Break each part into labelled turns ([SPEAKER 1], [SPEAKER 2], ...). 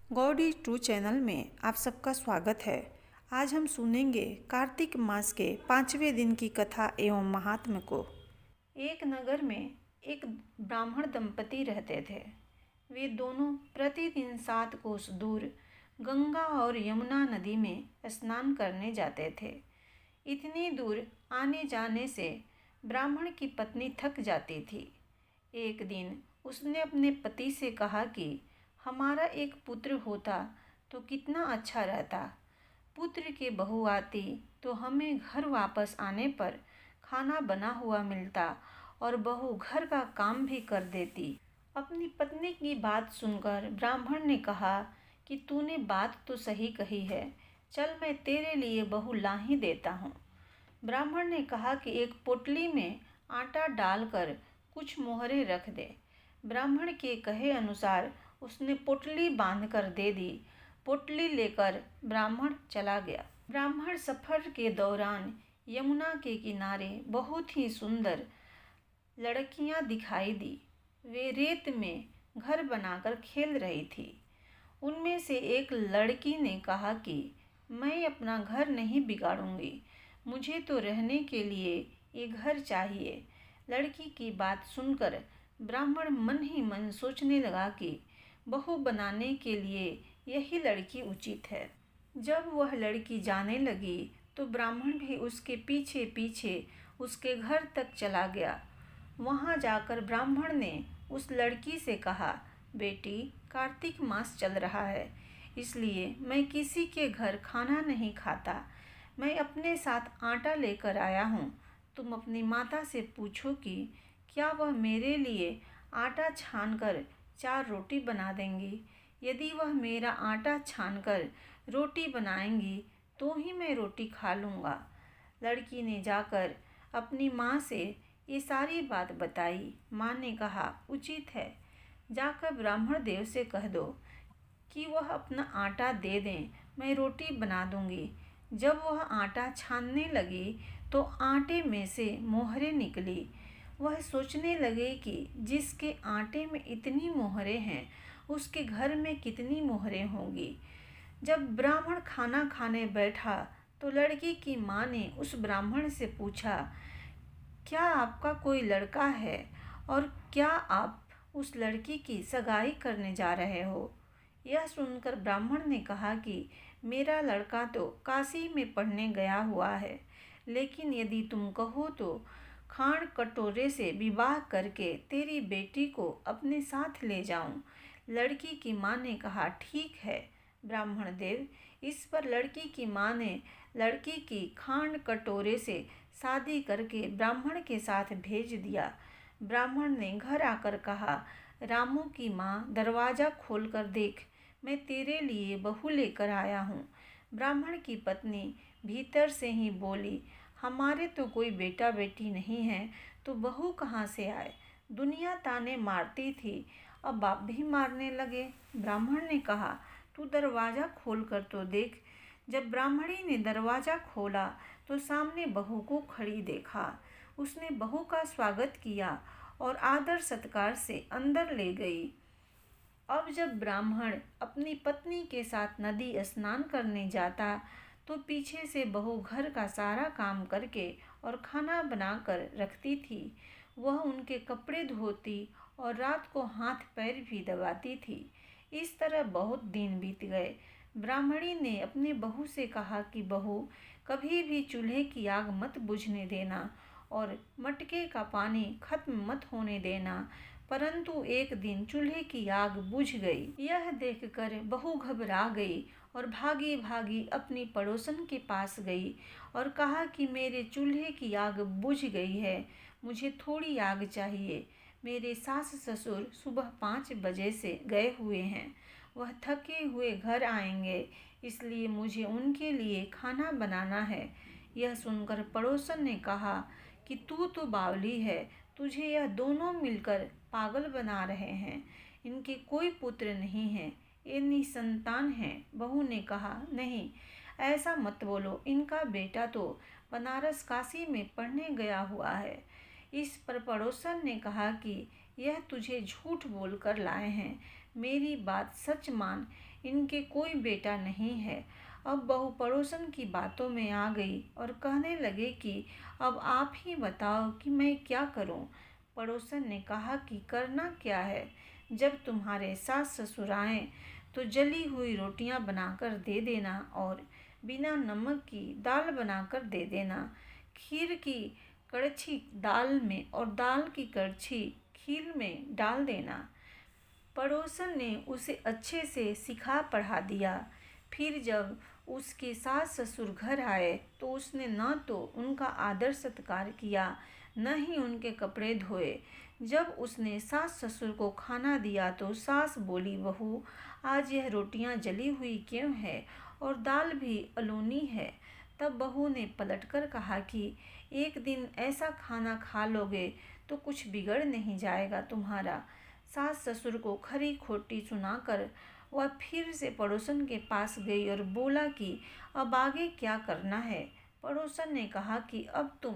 [SPEAKER 1] Gaudy true channel में आप सबका स्वागत है। आज हम सुनेंगे कार्तिक मास के 5वें दिन की कथा एवं महात्म्य को। एक नगर में एक ब्राह्मण दंपति रहते थे। वे दोनों प्रतिदिन 7 कोस दूर गंगा और यमुना नदी में स्नान करने जाते थे। इतनी दूर आने जाने से ब्राह्मण की पत्नी थक जाती थी। एक दिन उसने अपने पति से कहा कि हमारा एक पुत्र होता तो कितना अच्छा रहता। पुत्र की बहू आती तो हमें घर वापस आने पर खाना बना हुआ मिलता और बहू घर का काम भी कर देती। अपनी पत्नी की बात सुनकर ब्राह्मण ने कहा कि तूने बात तो सही कही है, चल मैं तेरे लिए बहू ला ही देता हूँ। ब्राह्मण ने कहा कि एक पोटली में आटा डालकर कुछ मोहरे रख दे। ब्राह्मण के कहे अनुसार उसने पोटली बांधकर दे दी। पोटली लेकर ब्राह्मण चला गया। ब्राह्मण सफर के दौरान यमुना के किनारे बहुत ही सुंदर लड़कियां दिखाई दी। वे रेत में घर बनाकर खेल रही थी। उनमें से एक लड़की ने कहा कि मैं अपना घर नहीं बिगाड़ूंगी, मुझे तो रहने के लिए ये घर चाहिए। लड़की की बात सुनकर ब्राह्मण मन ही मन सोचने लगा कि बहू बनाने के लिए यही लड़की उचित है। जब वह लड़की जाने लगी तो ब्राह्मण भी उसके पीछे पीछे उसके घर तक चला गया। वहां जाकर ब्राह्मण ने उस लड़की से कहा, बेटी, कार्तिक मास चल रहा है, इसलिए मैं किसी के घर खाना नहीं खाता। मैं अपने साथ आटा लेकर आया हूँ। तुम अपनी माता से पूछो कि क्या वह मेरे लिए आटा छानकर 4 रोटी बना देंगी। यदि वह मेरा आटा छानकर रोटी बनाएंगी तो ही मैं रोटी खा लूँगा। लड़की ने जाकर अपनी माँ से ये सारी बात बताई। माँ ने कहा, उचित है, जाकर ब्राह्मण देव से कह दो कि वह अपना आटा दे दें, मैं रोटी बना दूँगी। जब वह आटा छानने लगी तो आटे में से मोहरें निकली। वह सोचने लगे कि जिसके आटे में इतनी मोहरें हैं उसके घर में कितनी मोहरें होंगी। जब ब्राह्मण खाना खाने बैठा तो लड़की की माँ ने उस ब्राह्मण से पूछा, क्या आपका कोई लड़का है और क्या आप उस लड़की की सगाई करने जा रहे हो। यह सुनकर ब्राह्मण ने कहा कि मेरा लड़का तो काशी में पढ़ने गया हुआ है, लेकिन यदि तुम कहो तो खाण कटोरे से विवाह करके तेरी बेटी को अपने साथ ले जाऊं। लड़की की माँ ने कहा, ठीक है ब्राह्मण देव। इस पर लड़की की माँ ने लड़की की खाण कटोरे से शादी करके ब्राह्मण के साथ भेज दिया। ब्राह्मण ने घर आकर कहा, रामू की माँ, दरवाज़ा खोलकर देख, मैं तेरे लिए बहू लेकर आया हूँ। ब्राह्मण की पत्नी भीतर से ही बोली, हमारे तो कोई बेटा बेटी नहीं है तो बहू कहाँ से आए। दुनिया ताने मारती थी, अब बाप भी मारने लगे। ब्राह्मण ने कहा, तू दरवाज़ा खोल कर तो देख। जब ब्राह्मणी ने दरवाज़ा खोला तो सामने बहू को खड़ी देखा। उसने बहू का स्वागत किया और आदर सत्कार से अंदर ले गई। अब जब ब्राह्मण अपनी पत्नी के साथ नदी स्नान करने जाता तो पीछे से बहू घर का सारा काम करके और खाना बनाकर रखती थी। वह उनके कपड़े धोती और रात को हाथ पैर भी दबाती थी। इस तरह बहुत दिन बीत गए। ब्राह्मणी ने अपनी बहू से कहा कि बहू, कभी भी चूल्हे की आग मत बुझने देना और मटके का पानी खत्म मत होने देना। परंतु एक दिन चूल्हे की आग बुझ गई। यह देखकर बहू घबरा गई और भागी भागी अपनी पड़ोसन के पास गई और कहा कि मेरे चूल्हे की आग बुझ गई है, मुझे थोड़ी आग चाहिए। मेरे सास ससुर सुबह 5 बजे से गए हुए हैं, वह थके हुए घर आएंगे, इसलिए मुझे उनके लिए खाना बनाना है। यह सुनकर पड़ोसन ने कहा कि तू तो बावली है, तुझे यह दोनों मिलकर पागल बना रहे हैं। इनके कोई पुत्र नहीं है, ये निसंतान हैं। बहू ने कहा, नहीं, ऐसा मत बोलो, इनका बेटा तो बनारस काशी में पढ़ने गया हुआ है। इस पर पड़ोसन ने कहा कि यह तुझे झूठ बोलकर लाए हैं, मेरी बात सच मान, इनके कोई बेटा नहीं है। अब बहू पड़ोसन की बातों में आ गई और कहने लगे कि अब आप ही बताओ कि मैं क्या करूं। पड़ोसन ने कहा कि करना क्या है, जब तुम्हारे सास ससुर आएं तो जली हुई रोटियां बनाकर दे देना और बिना नमक की दाल बनाकर दे देना। खीर की कड़छी दाल में और दाल की कड़छी खीर में डाल देना। पड़ोसन ने उसे अच्छे से सिखा पढ़ा दिया। फिर जब उसके सास ससुर घर आए तो उसने न तो उनका आदर सत्कार किया, न ही उनके कपड़े धोए। जब उसने सास ससुर को खाना दिया तो सास बोली, बहू आज यह रोटियां जली हुई क्यों है और दाल भी अलोनी है। तब बहू ने पलटकर कहा कि एक दिन ऐसा खाना खा लोगे तो कुछ बिगड़ नहीं जाएगा तुम्हारा। सास ससुर को खरी खोटी सुनाकर वह फिर से पड़ोसन के पास गई और बोला कि अब आगे क्या करना है। पड़ोसन ने कहा कि अब तुम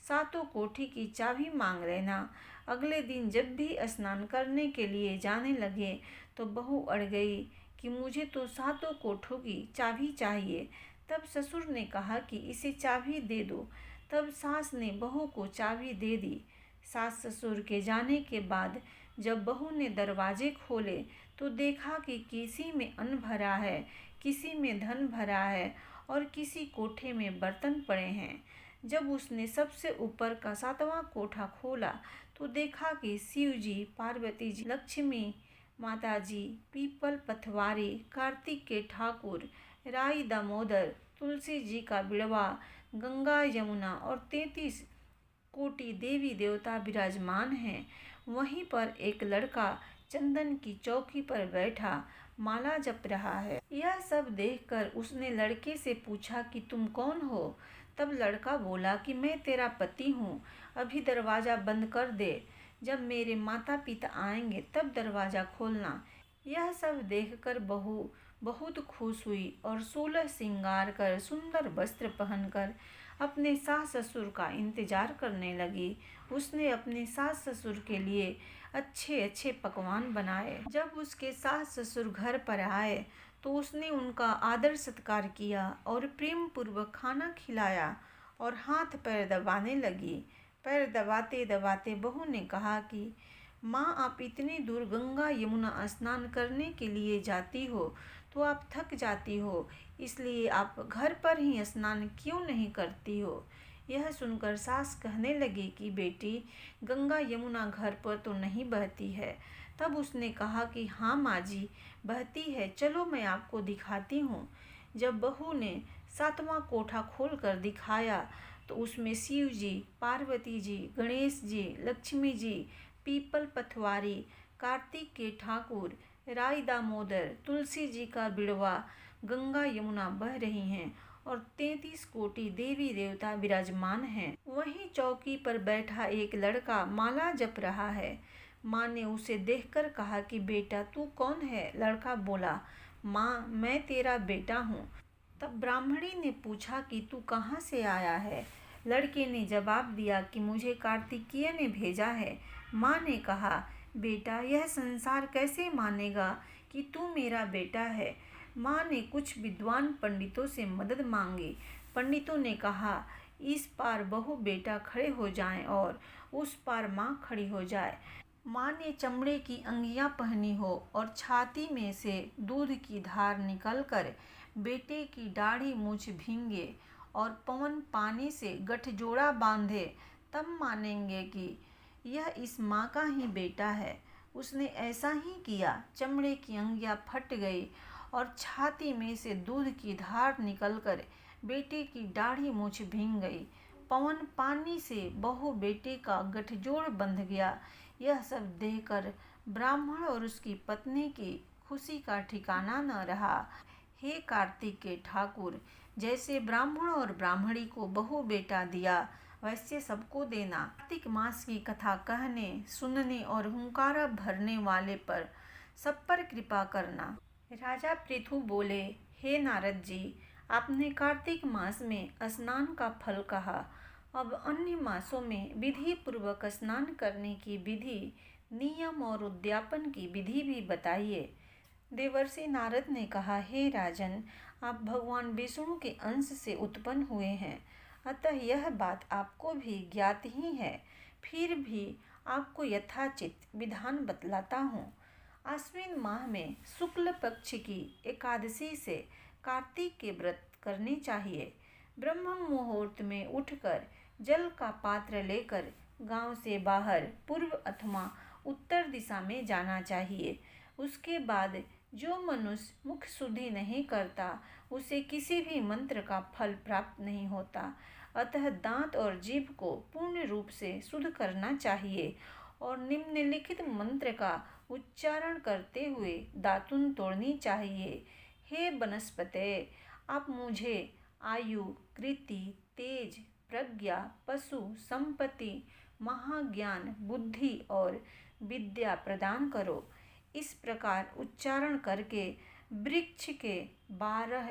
[SPEAKER 1] सातों कोठी की चाबी मांग लेना। अगले दिन जब भी स्नान करने के लिए जाने लगे तो बहू अड़ गई कि मुझे तो सातों कोठों की चाबी चाहिए। तब ससुर ने कहा कि इसे चाबी दे दो। तब सास ने बहू को चाबी दे दी। सास ससुर के जाने के बाद जब बहू ने दरवाजे खोले तो देखा कि किसी में अन्न भरा है, किसी में धन भरा है और किसी कोठे में बर्तन पड़े हैं। जब उसने सबसे ऊपर का सातवां कोठा खोला तो देखा कि शिव जी, पार्वती जी, लक्ष्मी माता जी, पीपल पथवारी, कार्तिक के ठाकुर, राई दामोदर, तुलसी जी का बिड़वा, गंगा यमुना और 33 कोटि देवी देवता विराजमान हैं। वहीं पर एक लड़का चंदन की चौकी पर बैठा माला जप रहा है। यह सब देखकर उसने लड़के से पूछा कि तुम कौन हो। तब लड़का बोला कि मैं तेरा पति हूँ, अभी दरवाज़ा बंद कर दे, जब मेरे माता पिता आएंगे तब दरवाज़ा खोलना। यह सब देखकर बहू बहुत खुश हुई और 16 श्रृंगार कर सुंदर वस्त्र पहनकर अपने सास ससुर का इंतजार करने लगी। उसने अपने सास ससुर के लिए अच्छे अच्छे पकवान बनाए। जब उसके सास ससुर घर पर आए तो उसने उनका आदर सत्कार किया और प्रेम पूर्वक खाना खिलाया और हाथ पैर दबाने लगी। पैर दबाते दबाते बहू ने कहा कि माँ, आप इतनी दूर गंगा यमुना स्नान करने के लिए जाती हो तो आप थक जाती हो, इसलिए आप घर पर ही स्नान क्यों नहीं करती हो। यह सुनकर सास कहने लगी कि बेटी, गंगा यमुना घर पर तो नहीं बहती है। तब उसने कहा कि हाँ माँ जी, बहती है, चलो मैं आपको दिखाती हूँ। जब बहू ने सातवां कोठा खोल कर दिखाया तो उसमें शिव जी, पार्वती जी, गणेश जी, लक्ष्मी जी, पीपल पथवारी, कार्तिक के ठाकुर, राई दामोदर, तुलसी जी का बिड़वा, गंगा यमुना बह रही हैं और 33 कोटि देवी देवता विराजमान हैं। वहीं चौकी पर बैठा एक लड़का माला जप रहा है। माँ ने उसे देखकर कहा कि बेटा, तू कौन है। लड़का बोला, माँ, मैं तेरा बेटा हूँ। तब ब्राह्मणी ने पूछा कि तू कहाँ से आया है। लड़के ने जवाब दिया कि मुझे कार्तिकेय ने भेजा है। माँ ने कहा, बेटा, यह संसार कैसे मानेगा कि तू मेरा बेटा है। माँ ने कुछ विद्वान पंडितों से मदद मांगी। पंडितों ने कहा, इस पार बहू बेटा खड़े हो जाएं और उस पार माँ खड़ी हो जाए। माँ ने चमड़े की अंगियाँ पहनी हो और छाती में से दूध की धार निकलकर बेटे की दाढ़ी मूछ भींगे और पवन पानी से गठजोड़ा बांधे, तब मानेंगे कि यह इस माँ का ही बेटा है। उसने ऐसा ही किया। चमड़े की अंगियाँ फट गई और छाती में से दूध की धार निकलकर बेटे की दाढ़ी मूछ भींग गई। पवन पानी से बहू बेटे का गठजोड़ बंध गया। यह सब देखकर ब्राह्मण और उसकी पत्नी की खुशी का ठिकाना न रहा। हे कार्तिक के ठाकुर, जैसे ब्राह्मण और ब्राह्मणी को बहू बेटा दिया, वैसे सबको देना। कार्तिक मास की कथा कहने, सुनने और हुंकारा भरने वाले पर सब पर कृपा करना। राजा पृथु बोले, हे नारद जी, आपने कार्तिक मास में स्नान का फल कहा, अब अन्य मासों में विधि पूर्वक स्नान करने की विधि, नियम और उद्यापन की विधि भी बताइए। देवर्षि नारद ने कहा, हे राजन, आप भगवान विष्णु के अंश से उत्पन्न हुए हैं, अतः यह बात आपको भी ज्ञात ही है। फिर भी आपको यथाचित विधान बतलाता हूँ। आश्विन माह में शुक्ल पक्ष की एकादशी से कार्तिक के व्रत करने चाहिए। ब्रह्म मुहूर्त में उठकर जल का पात्र लेकर गांव से बाहर पूर्व अथवा उत्तर दिशा में जाना चाहिए। उसके बाद जो मनुष्य मुख शुद्धि नहीं करता उसे किसी भी मंत्र का फल प्राप्त नहीं होता। अतः दांत और जीभ को पूर्ण रूप से शुद्ध करना चाहिए और निम्नलिखित मंत्र का उच्चारण करते हुए दातुन तोड़नी चाहिए। हे वनस्पते, आप मुझे आयु, कृति, तेज, प्रज्ञा, पशु, संपत्ति, महाज्ञान, बुद्धि और विद्या प्रदान करो। इस प्रकार उच्चारण करके वृक्ष के 12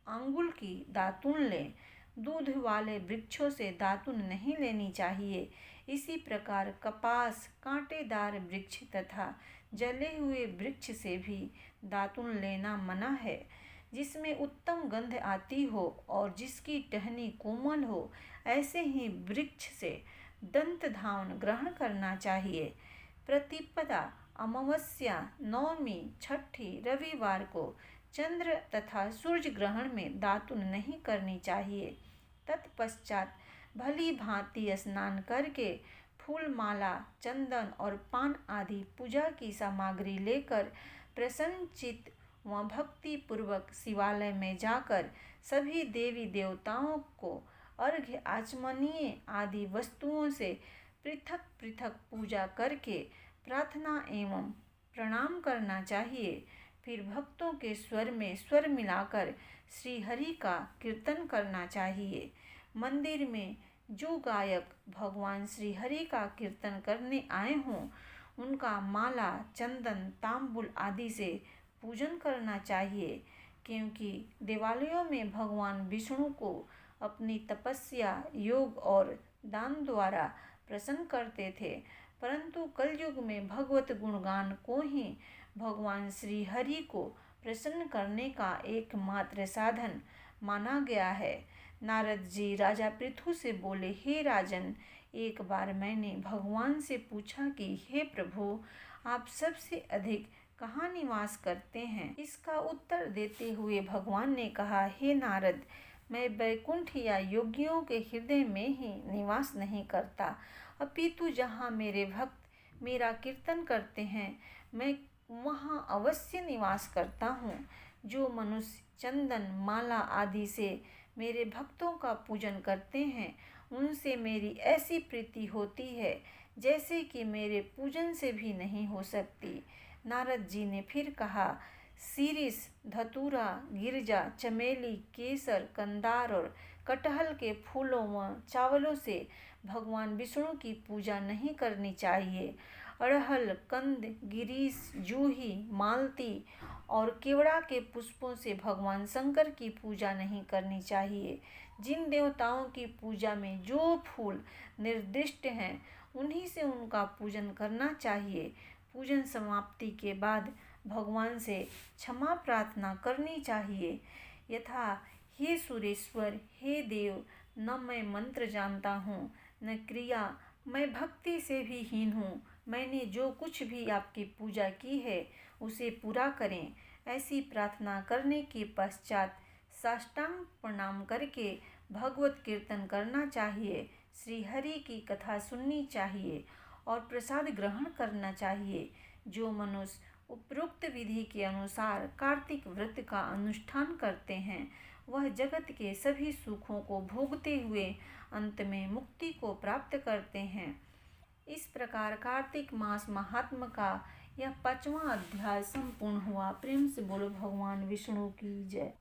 [SPEAKER 1] अंगुल की दातुन लें। दूध वाले वृक्षों से दातुन नहीं लेनी चाहिए। इसी प्रकार कपास, कांटेदार वृक्ष तथा जले हुए वृक्ष से भी दातुन लेना मना है। जिसमें उत्तम गंध आती हो और जिसकी टहनी कोमल हो, ऐसे ही वृक्ष से दंत धावन ग्रहण करना चाहिए। प्रतिपदा, अमावस्या, नवमी, छठी, रविवार को चंद्र तथा सूर्य ग्रहण में दातुन नहीं करनी चाहिए। तत्पश्चात भली भांति स्नान करके फूल माला, चंदन और पान आदि पूजा की सामग्री लेकर प्रसन्नचित्त व भक्ति पूर्वक शिवालय में जाकर सभी देवी देवताओं को अर्घ्य, आचमनीय आदि वस्तुओं से पृथक पृथक पूजा करके प्रार्थना एवं प्रणाम करना चाहिए। फिर भक्तों के स्वर में स्वर मिलाकर श्री हरि का कीर्तन करना चाहिए। मंदिर में जो गायक भगवान श्री हरि का कीर्तन करने आए हों, उनका माला, चंदन, तांबुल आदि से पूजन करना चाहिए, क्योंकि देवालयों में भगवान विष्णु को अपनी तपस्या, योग और दान द्वारा प्रसन्न करते थे। परंतु कलयुग में भगवत गुणगान को ही भगवान श्री हरि को प्रसन्न करने का एकमात्र साधन माना गया है। नारद जी राजा पृथु से बोले, हे राजन, एक बार मैंने भगवान से पूछा कि हे प्रभु, आप सबसे अधिक कहाँ निवास करते हैं? इसका उत्तर देते हुए भगवान ने कहा, हे नारद, मैं वैकुंठ या योगियों के हृदय में ही निवास नहीं करता, अपितु जहाँ मेरे भक्त मेरा कीर्तन करते हैं, मैं वहाँ अवश्य निवास करता हूँ। जो मनुष्य चंदन, माला आदि से मेरे भक्तों का पूजन करते हैं, उनसे मेरी ऐसी प्रीति होती है जैसे कि मेरे पूजन से भी नहीं हो सकती। नारद जी ने फिर कहा, शीरीष, धतूरा, गिरजा, चमेली, केसर, कंदार और कटहल के फूलों व चावलों से भगवान विष्णु की पूजा नहीं करनी चाहिए। अड़हल, कंद, गिरीश, जूही, मालती और केवड़ा के पुष्पों से भगवान शंकर की पूजा नहीं करनी चाहिए। जिन देवताओं की पूजा में जो फूल निर्दिष्ट हैं, उन्हीं से उनका पूजन करना चाहिए। पूजन समाप्ति के बाद भगवान से क्षमा प्रार्थना करनी चाहिए, यथा, हे सुरेश्वर, हे देव, न मैं मंत्र जानता हूँ न क्रिया, मैं भक्ति से भी हीन हूँ। मैंने जो कुछ भी आपकी पूजा की है उसे पूरा करें। ऐसी प्रार्थना करने के पश्चात साष्टांग प्रणाम करके भगवत कीर्तन करना चाहिए, श्री हरि की कथा सुननी चाहिए और प्रसाद ग्रहण करना चाहिए। जो मनुष्य उपरोक्त विधि के अनुसार कार्तिक व्रत का अनुष्ठान करते हैं, वह जगत के सभी सुखों को भोगते हुए अंत में मुक्ति को प्राप्त करते हैं। इस प्रकार कार्तिक मास महात्म का यह 5वां अध्याय संपूर्ण हुआ। प्रेम से बोलो भगवान विष्णु की जय।